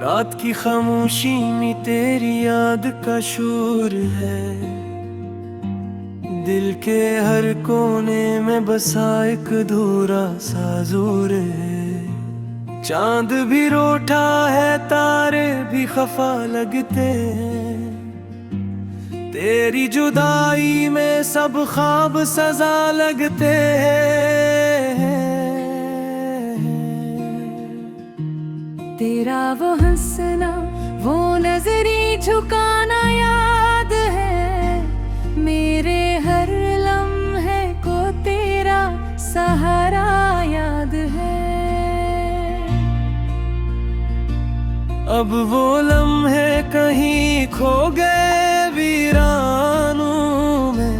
रात की खामोशी में तेरी याद का शोर है। दिल के हर कोने में बसा एक अधूरा सा जोर है। चांद भी रोठा है, तारे भी खफा लगते हैं। तेरी जुदाई में सब ख्वाब सजा लगते हैं। तेरा वो हंसना, वो नजरी झुकाना याद है। मेरे हर लम्हे को तेरा सहारा याद है। अब वो लम्हे कहीं खो गए वीरानों में।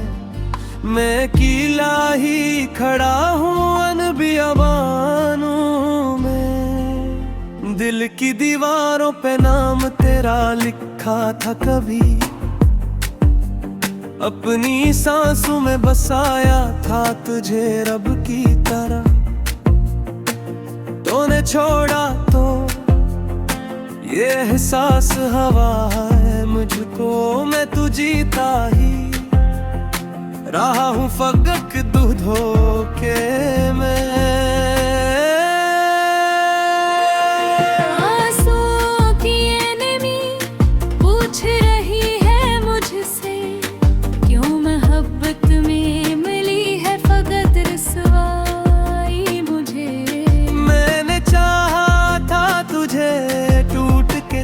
मैं अकेला ही खड़ा हूँ अनबियाबानों में। दिल की दीवारों पे नाम तेरा लिखा था कभी। अपनी सांसों में बसाया था तुझे रब की तरह। तूने छोड़ा तो ये एहसास हवा है मुझको। मैं तू जीता ही रहा हूँ फकक दूधों के में।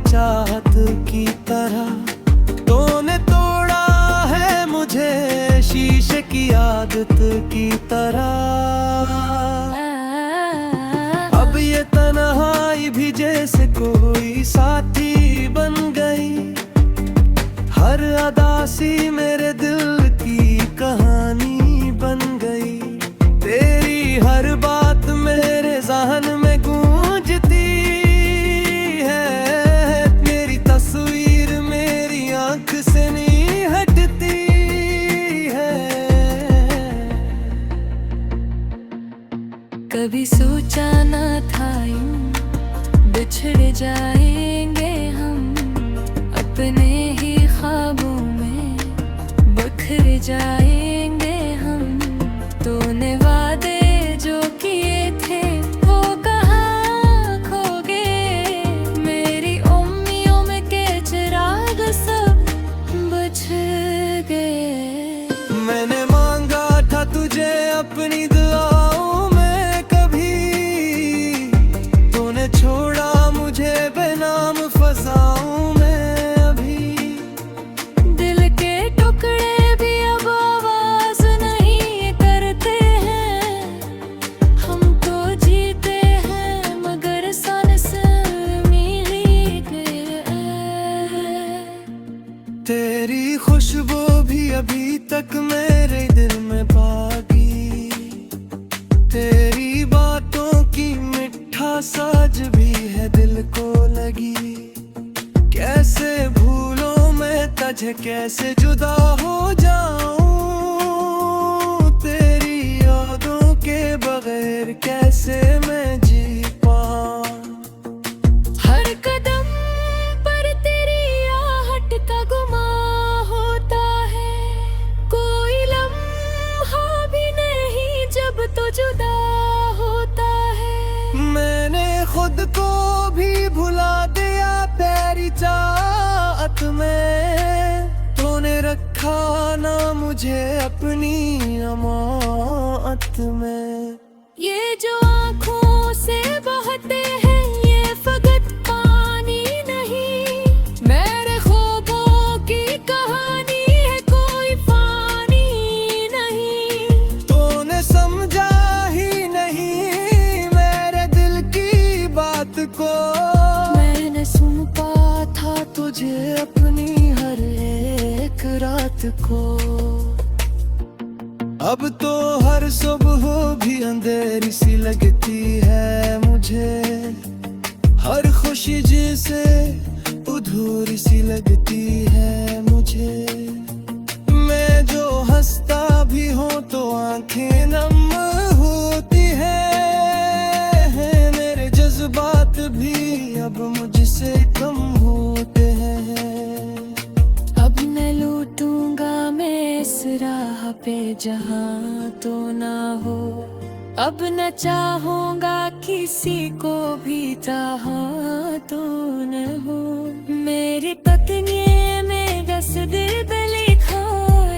चाहत की तरह तूने तोड़ा है मुझे शीशे की आदत की तरह। अब ये तन्हाई भी जैसे कोई साथी बन गई। हर अदा सी मेरे दिल की कहानी बन गई। तेरी हर बात मेरे ज़हन में गूंजती है। तस्वीर मेरी आंख से नहीं हटती है। कभी सोचा ना था यूं बिछड़ जाएंगे हम। अपने ही ख्वाबों में बिखर जाएंगे हम। तूने वादे जो किए थे वो कहाँ खो गए। मेरी उम्मीदों में के चिराग सब बुझ गए। मैंने मांगा था तुझे अपनी दुआओं में कभी। तूने छोड़ा मुझे बेनाम फसाऊं में अभी। दिल के टुकड़े भी अब आवाज नहीं करते हैं। हम तो जीते हैं मगर सांस मिली गए। तेरी खुशबू भी अभी तक मेरे दिल में बागी। तेरी बातों की मिठा साज भी है दिल को लगी। कैसे भूलों में तुझे, कैसे जुदा हो जाऊं। तेरी यादों के बगैर कैसे मैं जी पाऊं। हर कदम पर तेरी आहट का गुमा होता है। कोई लम्हा भी नहीं जब तो जुदा होता है। मैंने खुद को भी भुला दिया तेरी चाहत में। तूने रखा ना मुझे अपनी अमानत में। ये जो आँखों से बहते हैं ये फकत पानी नहीं। मेरे ख्वाबों की कहानी है कोई फानी नहीं। तूने समझा ही नहीं मेरे दिल की बात को। मैंने सुन पा था तुझे अपनी हर एक रात को। अब तो हर सुबह भी अंधेरी सी लगती है मुझे। हर खुशी जैसे अधूरी सी लगती है मुझे। मैं जो हंसता भी हूँ तो आंखें नम होती है। मेरे जज्बात भी अब मुझसे राह पे जहाँ तो ना हो, अब न चाहूंगा किसी को भी जहाँ तो न हो। मेरी पत्नी में दस दिल लिखा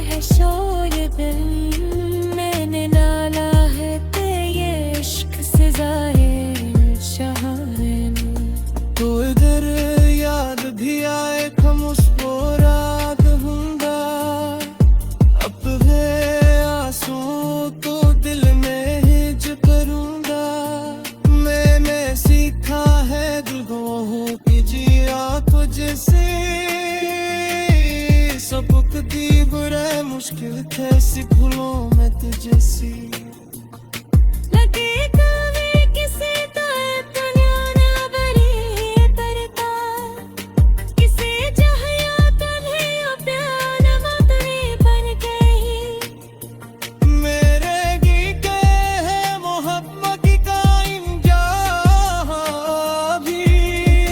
है शोर दिल, मैंने नाला है तेरे इश्क से ज़ाहिर शहारे में। तो इधर याद भी आए खामोश रात हुंदा, अब वे आंसू तो दिल में हिज करूंगा। मैंने सीखा है दिलों की जिया तुझसे, सबक दी बुरा मुश्किल कैसी भूलों में तुझसे। लगे कभी किसी तो दुनिया ना बरी तरता, किसी जहाँ तन्हे प्यार मतरी बन गई। मेरे गीते है मोहब्बत का इंजहा भी,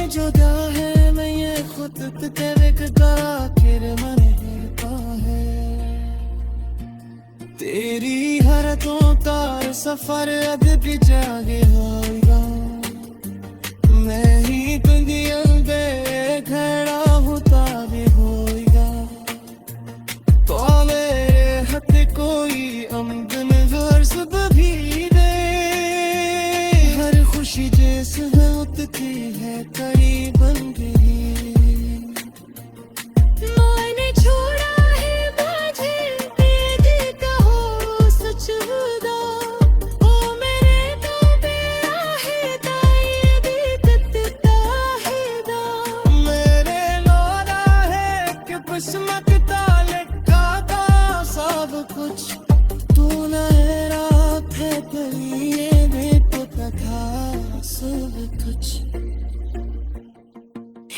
जुदा है मैं ये खुद तेरे का आखिर मन हिलता है। तेरी हर तो तार सफर अब भी जागे होगा, मैं ही दुनिया में खड़ा होता भी होगा। तो मेरे हाथ कोई आमदन हर सुबह भी दे, हर खुशी जैसे होती है करीबन गई। मैंने छोड़ा है मुझे तेरे कहो सच खुदा, ओ मेरे तो बेरा है ताई भी तकता है दा। मेरे लोरा है कि किस्मत का लिखा था सब कुछ, तू नहरा थे परी ये भी पता था सब कुछ।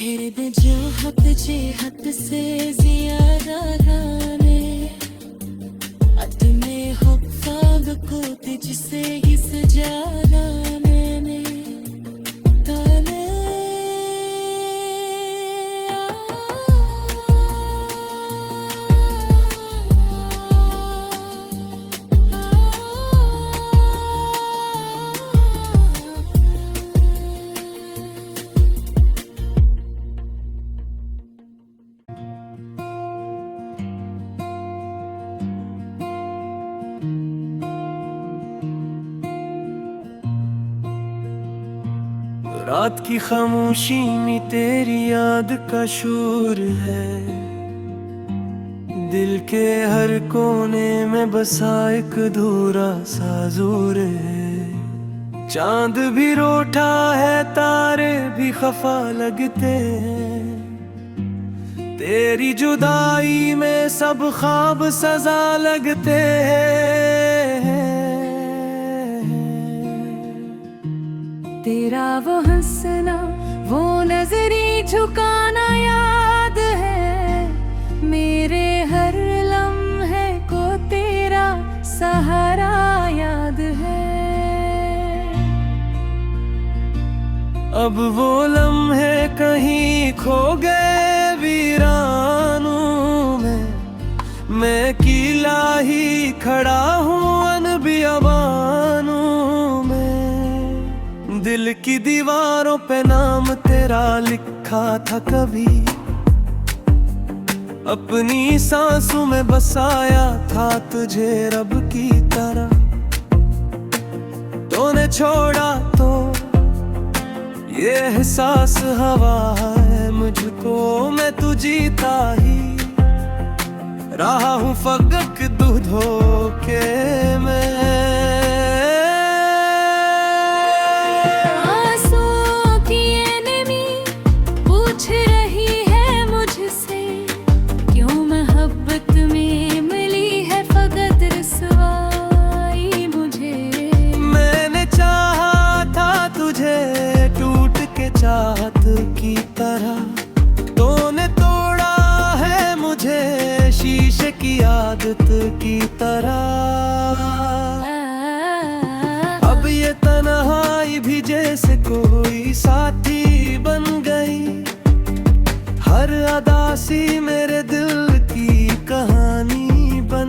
तेरे चाहत जेहत से ज्यादा राने, अद में हो फाग को तुझसे ही सजाना मैंने। ताने रात की खामोशी में तेरी याद का शोर है, दिल के हर कोने में बसा एक अधूरा सा जोर है। चांद भी रोठा है तारे भी खफा लगते हैं, तेरी जुदाई में सब ख्वाब सजा लगते हैं। तेरा वो हंसना वो नजरी झुकाना याद है, मेरे हर लम्हे को तेरा सहारा याद है। अब वो लम्हे कहीं खो गए वीरानों में, मैं अकेला ही खड़ा हूँ अनबियाबानों में। दिल की दीवारों पे नाम तेरा लिखा था कभी, अपनी सांसों में बसाया था तुझे रब की तरह। तूने छोड़ा तो ये एहसास हवा है मुझको, मैं तू जीता ही रहा हूँ फकक दूधों के मैं। चाहत की तरह तूने तोड़ा है मुझे शीशे की आदत की तरह। अब ये तन्हाई भी जैसे कोई साथी बन गई, हर अदा सी मेरे दिल की कहानी बन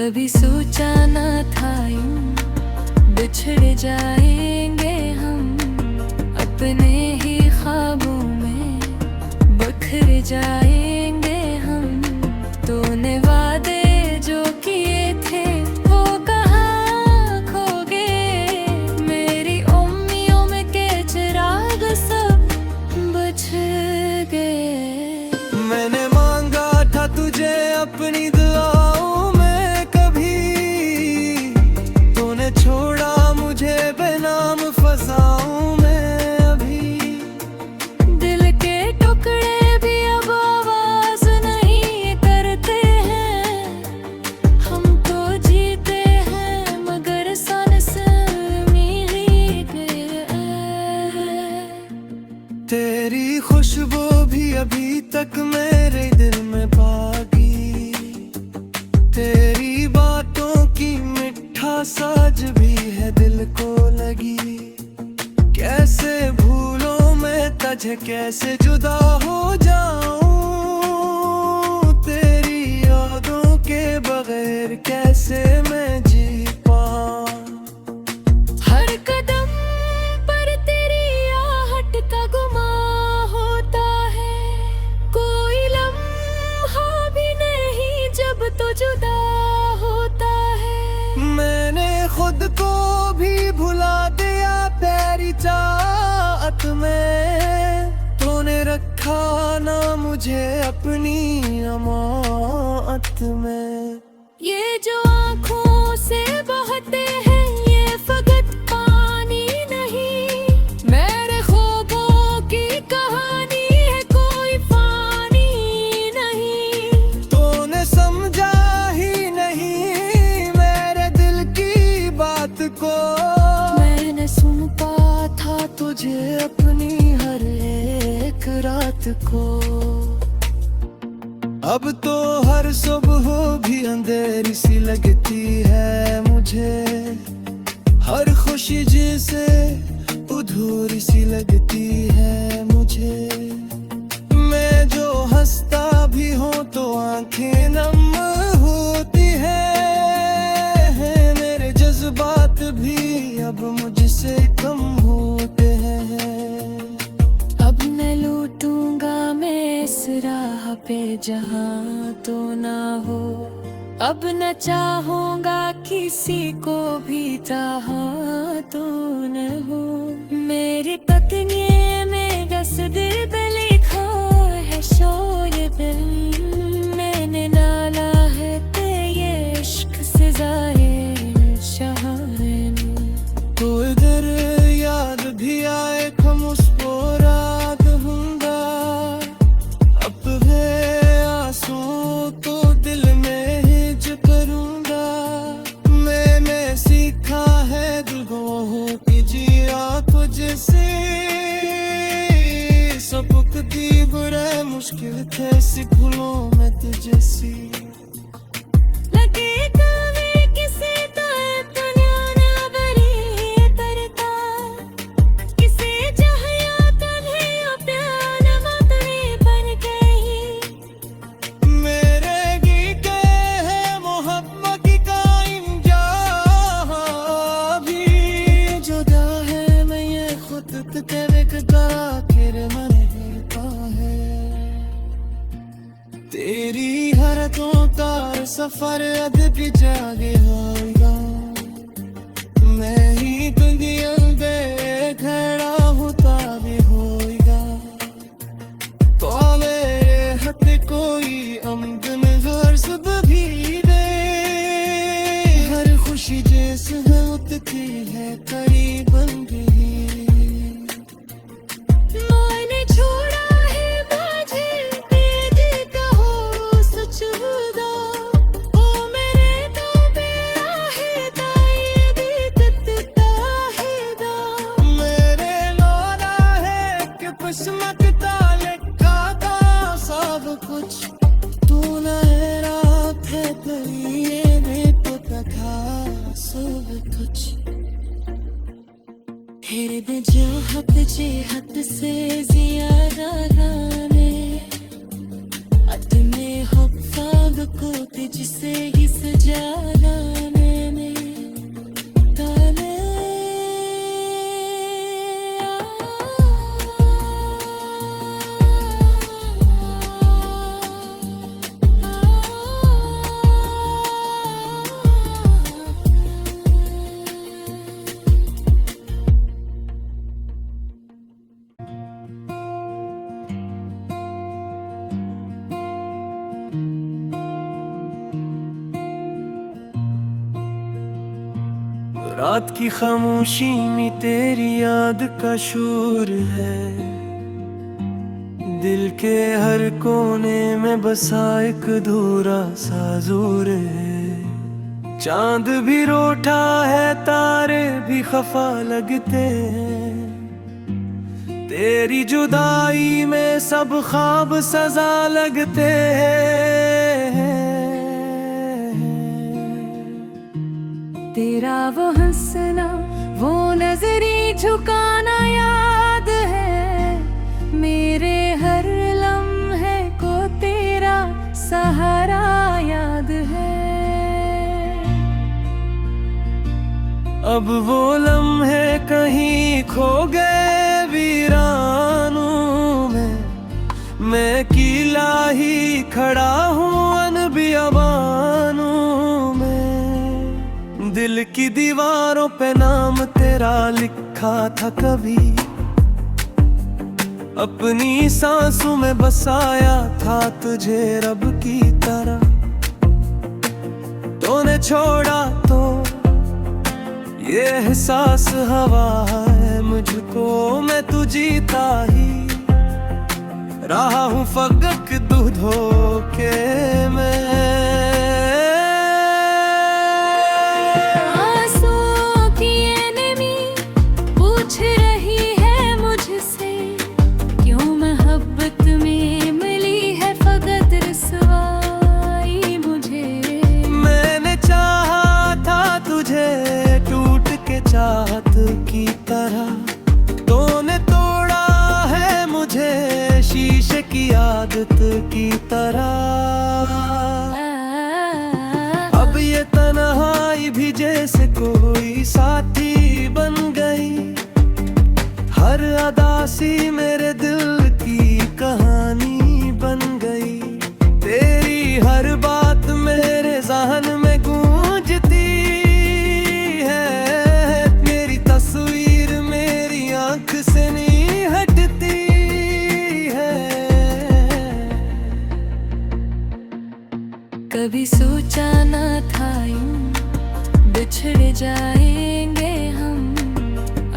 कभी सोचा न था यूं बिछड़ जाएंगे हम, अपने ही ख्वाबों में बिखर जाएंगे हम। तूने वादे जो किए थे वो कहाँ खो गए, मेरी उम्मीदों में के चिराग सब बुझ गए। मैंने मांगा था तुझे अपनी दुआओं में, कभी तूने छोड़ा मुझे बेनाम फसाऊं मैं अभी। दिल के टुकड़े भी अब आवाज नहीं करते हैं, हम तो जीते हैं मगर सांस मिल गए। तेरी खुशबू भी अभी तक मेरे दिल में बागी, तेरी बातों की मिठास साज भी है दिल को लगी। कैसे भूलों में तुझे कैसे जुदा हो जाऊं, तेरी यादों के बगैर कैसे मैं जी पाऊं। हर कदम पर तेरी आहट का गुमा होता है, कोई लम्हा भी नहीं जब तो जुदा होता है। मैंने खुद को भी भुला दिया तेरी चाहत में, तूने रखा ना मुझे अपनी अमानत में। ये जो आँखों से बहते हैं ये फकत पानी नहीं, मेरे ख्वाबों की कहानी है कोई फानी नहीं। तूने समझा ही नहीं मेरे दिल की बात को, मैंने सुनता था तुझे अपनी हर एक रात को। अब तो हर सुबह भी अंधेरी सी लगती है मुझे, हर खुशी जैसे अधूरी सी लगती है मुझे। मैं जो हंसता भी हूँ तो आंखें नम होती है, मेरे जज्बात भी अब मुझसे कम होते हैं। अब न लूटूंगा मैं इस राह पे जहाँ तो ना हो, अब न चाहूंगा किसी को भी जहाँ तो न हो। मेरी पत्नी में दस दिल पे लिखा है शोयब, मैंने नाला है ते ये इश्क से ज़ाहिर शहान। तो इधर याद भी आए हम उस रात हुंदा, अब वे आंसू तो दिल में हिज करूंगा। मैंने सीखा है दिल को कि जिया तुझसे, सबकती बुरा मुश्किल थे सी भूलों में तुझसी। लगे कभी किसे तो दुनिया ना बरी तरता, किसे चाहया तन्हे प्यार मतरी बन गई। मेरे गीते है मोहब्बत का इंजहा भी जुदा है, मैं ये खुद तेरे का आखिर मन देता है। तेरी हर तो तार सफर अदबी जागे होगा, मैं ही दुनिया दे खड़ा होता भी होगा। तो मेरे हाथ कोई आमदन हर सुबह भी दे, हर खुशी जैसे होती है करीबन भी। मैंने छोड़ा है मुझे तेरे कहो सच खुदा, ओ मेरे तो बेरा है दाई दिखता है दा। मेरे लौला है कि किस्मत का लिखा था सब कुछ, तू नहरात है तेरी ये भी पता था सब कुछ। तेरे बेचाहत जेहत से ज्यादा गाने अपने हफ्ता को तुझसे ही सजाना मैंने ताने रात की खामोशी में तेरी याद का शोर है, दिल के हर कोने में बसा एक अधूरा सा जोर है। चांद भी रोठा है, तारे भी खफा लगते हैं, तेरी जुदाई में सब ख्वाब सजा लगते हैं। तेरा वो हंसना, वो नजरी झुकाना याद है, मेरे हर लम्हे को तेरा सहारा याद है। अब वो लम्हे कहीं खो गए वीरानों में, मैं अकेला ही खड़ा हूँ अनबियाबानों में। दिल की दीवारों पे नाम तेरा लिखा था कभी, अपनी सांसों में बसाया था तुझे रब की तरह। तूने छोड़ा तो ये एहसास हवा है मुझको, मैं तू जीता ही रहा हूँ फकत धोखे में। चाहत की तरह तूने तोड़ा है मुझे शीशे की आदत की तरह। अब ये तन्हाई भी जैसे कोई साथी बन गई, हर अदा सी मेरे दिल की कहानी बन गई। तेरी हर बात मेरे ज़हन में गूंजती, से नहीं हटती है। कभी सोचा ना था यूं बिछड़ जाएंगे हम,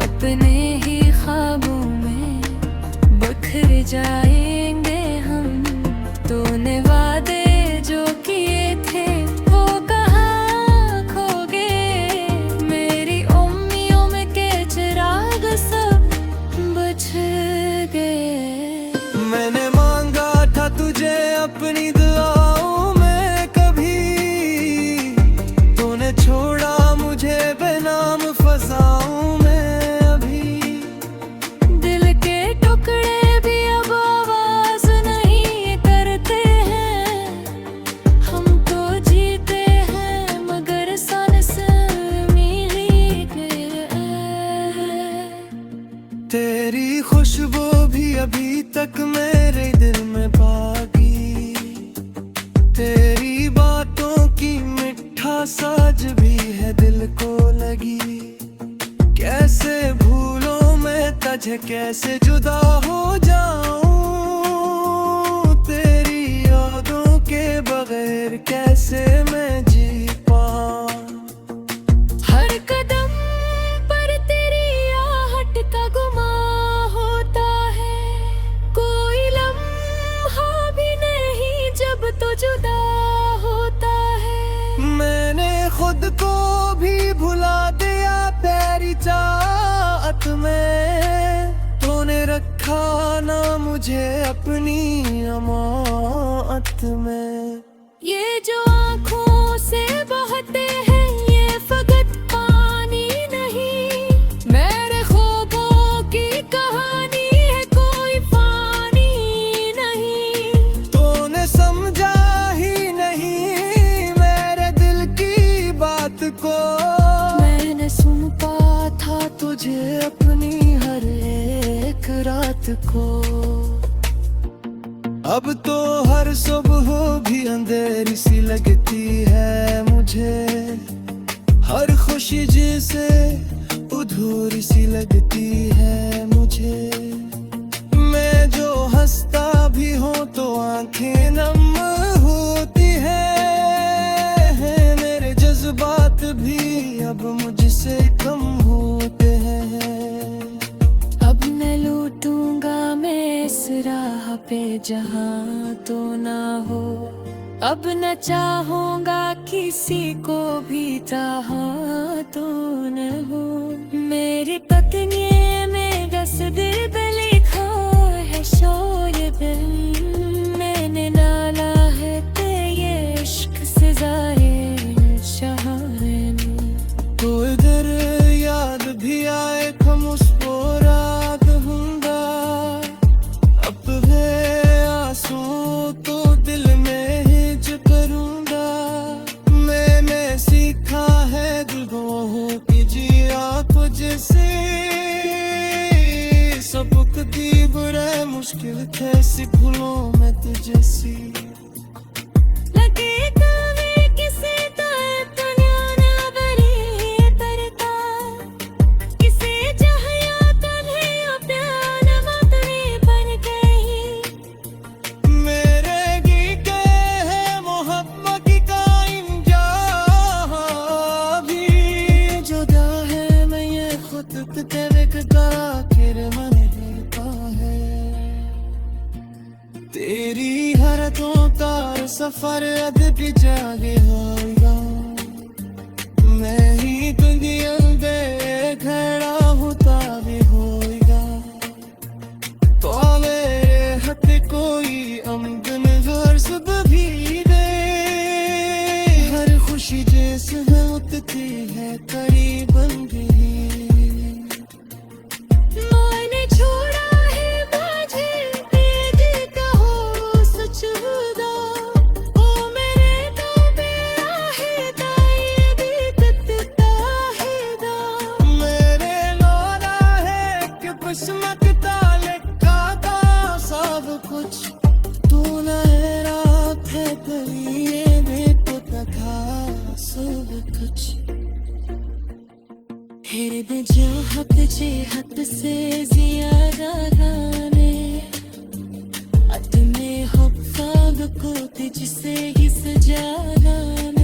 अपने ही ख्वाबों में बिखर जाएंगे हम। तूने वादे जो किए थे वो कहाँ खो गए, मेरी उम्मीदों में के चिराग सब मैंने मांगा था तुझे अपनी दुआओं में कभी, तूने छोड़ा मुझे बेनाम फसाऊं में अभी। दिल के टुकड़े भी अब आवाज नहीं करते हैं, हम तो जीते हैं मगर सांस मिली गए। तेरी खुशबू भी अभी तक मेरे दिल में बागी, तेरी बातों की मिठास आज भी है दिल को लगी। कैसे भूलों मैं तुझे, कैसे जुदा हो जाऊं, तेरी यादों के बगैर कैसे मैं जी पाऊं। हर कदम पर तेरी आहट का गुमा होता है, कोई लम्हा भी नहीं जब तो जुदा होता है। मैंने खुद को भी भुला दिया तेरी चाहत में, तूने रखा ना मुझे अपनी अमानत में। ये जो आँखों से बहते हैं ये फकत पानी नहीं, मेरे ख्वाबों की कहानी है कोई फानी नहीं। तूने समझा ही नहीं को। अब तो हर सुबह भी अंधेरी सी लगती है मुझे, हर खुशी जैसे अधूरी सी लगती है मुझे। मैं जो हंसता भी हूँ तो आंखें नम होती है, मेरे जज्बात भी अब मुझसे कम होते हैं। अब न लूटूंगा मैं इस राह पे जहाँ तो ना हो, अब न चाहूंगा किसी को भी तहाँ तो न हो। मेरी पत्नी में दस दिल पे लिखा है शोर दिल, मैंने नाला है ते ये इश्क से ज़ाहिर शहान। तो इधर याद भी आए हम उस रात हुंदा, अब है आंसू तो दिल में हिज करूंगा। मैंने सीखा है दिलों की जिया तुझसे, सबक दी बुरा मुश्किल कैसी भूलों मैं तुझे सी। लगे तावे किसे ताए दुनिया ना बरी तरता, किसे जहया तन्हे प्यार मतरी बन गई। मेरे गीते है मोहब्बत का इंजहा भी, जुदा है मैं ये खुद तेरे का आखिर मन देता है। तेरी हर तो तार सफर अदबी जागे होगा, मैं ही दुनिया दे खड़ा होता भी होगा। तो मेरे हाथ कोई आमदन गर्ज भी दे, हर खुशी जैसे होती है करीबन भी। मैंने छोड़ा है मुझे तेरे कहो सच खुदा, ओ मेरे तो मेरा है दाई भी तकता है दा। मेरे लोना है कि किस्मत ताले का था सब कुछ, तू नहरात है तेरी देखो तका सब कुछ। हेरे चाहत जे हद से ज्यादा गाने, अद में हो फाग को तुझसे ही सजा गाने।